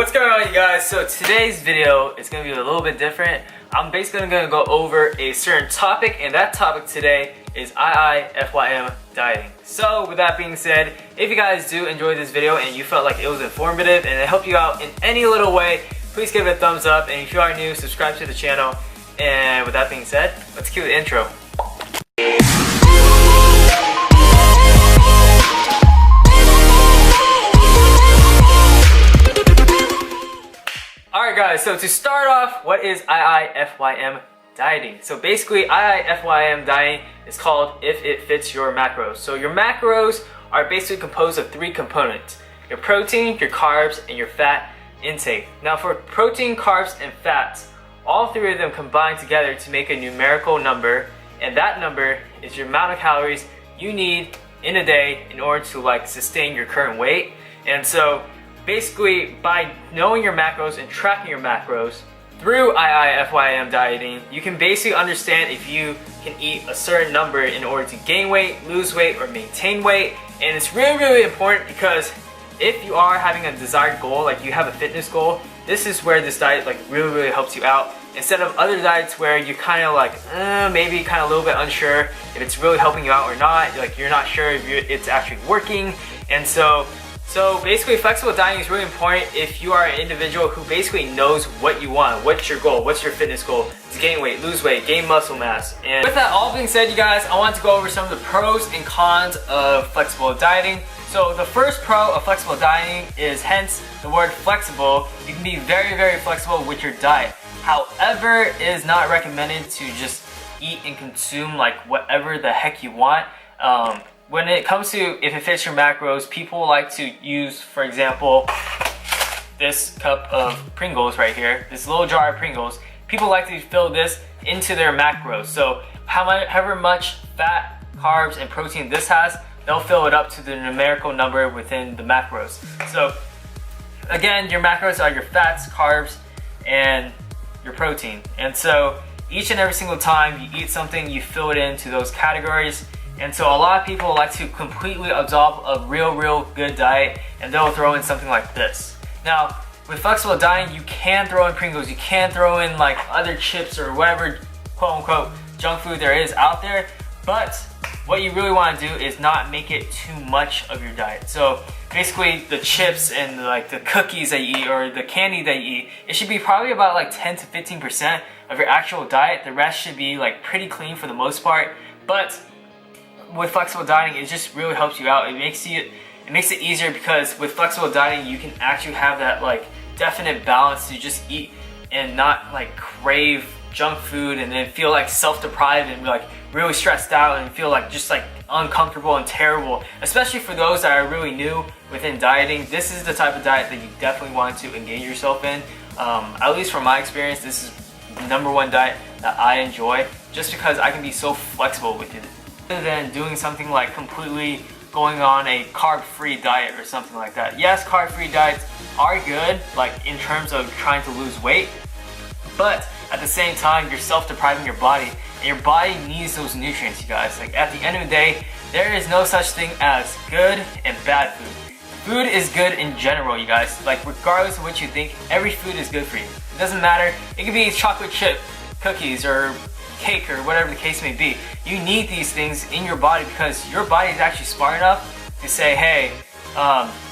What's going on, you guys? So today's video is going to be a little bit different. I'm basically going to go over a certain topic, and that topic today is IIFYM dieting. So with that being said, if you guys do enjoy this video and you felt like it was informative and it helped you out in any little way, please give it a thumbs up, and if you are new, subscribe to the channel. And with that being said, let's cue the intro. Alright guys, so to start off, what is IIFYM dieting? So basically, IIFYM dieting is called if it fits your macros. So your macros are basically composed of three components: your protein, your carbs, and your fat intake. Now for protein, carbs, and fats, all three of them combine together to make a numerical number, and that number is your amount of calories you need in a day in order to sustain your current weight. And so basically, by knowing your macros and tracking your macros through IIFYM dieting, you can basically understand if you can eat a certain number in order to gain weight, lose weight, or maintain weight. And it's really important because if you are having a desired goal, like you have a fitness goal, this is where this diet really helps you out. Instead of other diets where you kind of maybe kind of a little bit unsure if it's really helping you out or not, you're not sure if it's actually working. And so basically, flexible dieting is really important if you are an individual who basically knows what you want. What's your goal? What's your fitness goal? To gain weight, lose weight, gain muscle mass. And with that all being said, you guys, I want to go over some of the pros and cons of flexible dieting. So the first pro of flexible dieting is hence the word flexible. You can be very flexible with your diet. However, it is not recommended to just eat and consume whatever the heck you want. When it comes to if it fits your macros, people like to use, for example, this cup of Pringles right here, this little jar of Pringles. People like to fill this into their macros. So however much fat, carbs, and protein this has, they'll fill it up to the numerical number within the macros. So again, your macros are your fats, carbs, and your protein. And so each and every single time you eat something, you fill it into those categories. And so a lot of people like to completely absorb a real good diet, and they'll throw in something like this. Now, with flexible dieting, you can throw in Pringles, you can throw in other chips or whatever quote unquote junk food there is out there, but what you really want to do is not make it too much of your diet. So basically, the chips and the cookies that you eat or the candy that you eat, it should be probably about 10 to 15% of your actual diet. The rest should be pretty clean for the most part. But with flexible dieting, it just really helps you out. It makes it easier because with flexible dieting, you can actually have that definite balance to just eat and not crave junk food and then feel self-deprived and really stressed out and feel just uncomfortable and terrible. Especially for those that are really new within dieting, this is the type of diet that you definitely want to engage yourself in. At least from my experience, this is the #1 diet that I enjoy just because I can be so flexible with it. Rather than doing something completely going on a carb-free diet or something like that. Yes, carb-free diets are good, in terms of trying to lose weight, but at the same time, you're self-depriving your body, and your body needs those nutrients, you guys. At the end of the day, there is no such thing as good and bad food. Food is good in general, you guys. Regardless of what you think, every food is good for you. It doesn't matter. It could be chocolate chip cookies or cake or whatever the case may be. You need these things in your body because your body is actually smart enough to say, hey,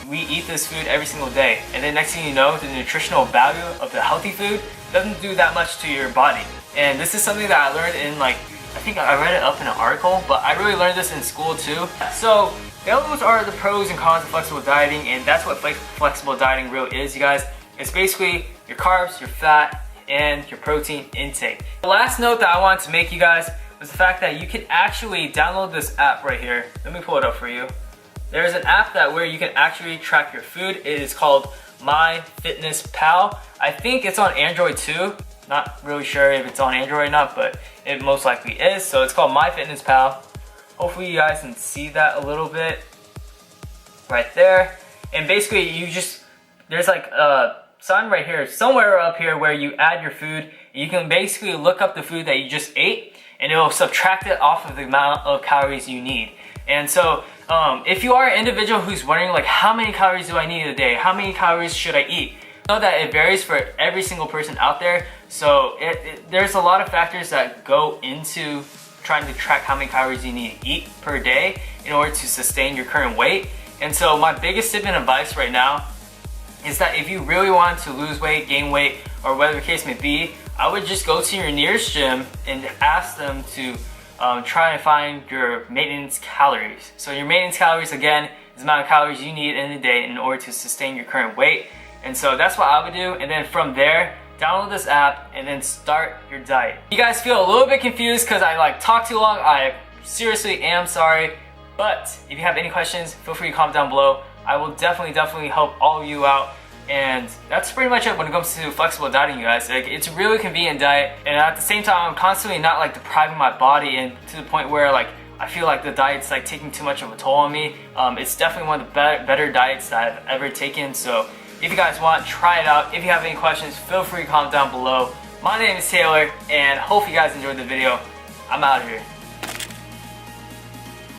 we eat this food every single day. And then next thing you know, the nutritional value of the healthy food doesn't do that much to your body. And this is something that I learned in I think I read it up in an article, but I really learned this in school too. So those are the pros and cons of flexible dieting, and that's what flexible dieting really is, you guys. It's basically your carbs, your fat, and your protein intake. The last note that I wanted to make, you guys, was the fact that you can actually download this app right here. Let me pull it up for you. There's an app where you can actually track your food. It is called MyFitnessPal. I think it's on Android too. Not really sure if it's on Android or not, but it most likely is. So it's called MyFitnessPal. Hopefully you guys can see that a little bit right there. And basically there's a sign right here, somewhere up here where you add your food. You can basically look up the food that you just ate, and it will subtract it off of the amount of calories you need. And so if you are an individual who's wondering how many calories do I need a day? How many calories should I eat? I know that it varies for every single person out there, so there's a lot of factors that go into trying to track how many calories you need to eat per day in order to sustain your current weight. And so my biggest tip and advice right now is that if you really want to lose weight, gain weight, or whatever the case may be, I would just go to your nearest gym and ask them to try and find your maintenance calories. So your maintenance calories, again, is the amount of calories you need in a day in order to sustain your current weight. And so that's what I would do. And then from there, download this app and then start your diet. You guys feel a little bit confused because I talk too long. I seriously am sorry. But if you have any questions, feel free to comment down below. I will definitely help all of you out. And that's pretty much it when it comes to flexible dieting, you guys. It's a really convenient diet, and at the same time, I'm constantly not depriving my body, and to the point where I feel like the diet's taking too much of a toll on me. It's definitely one of the better diets that I've ever taken. So if you guys want, try it out. If you have any questions, feel free to comment down below. My name is Taylor, and hope you guys enjoyed the video. I'm out of here.